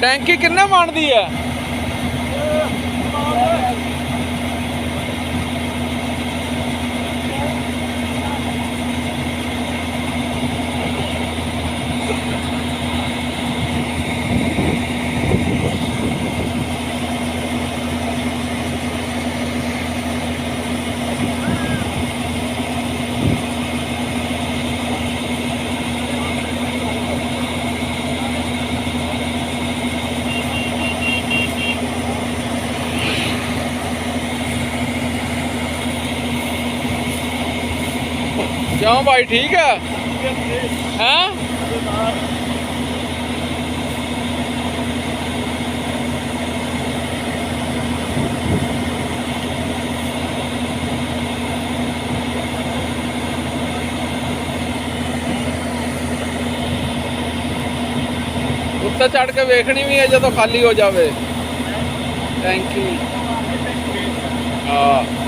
ਟੈਂਕੀ ਕਿੰਨੇ ਮਣ ਦੀ ਹੈ? क्यों भाई ठीक है? हैं? उत्ते चढ़ के वेखनी भी है जो खाली हो जाए टैंकी। हाँ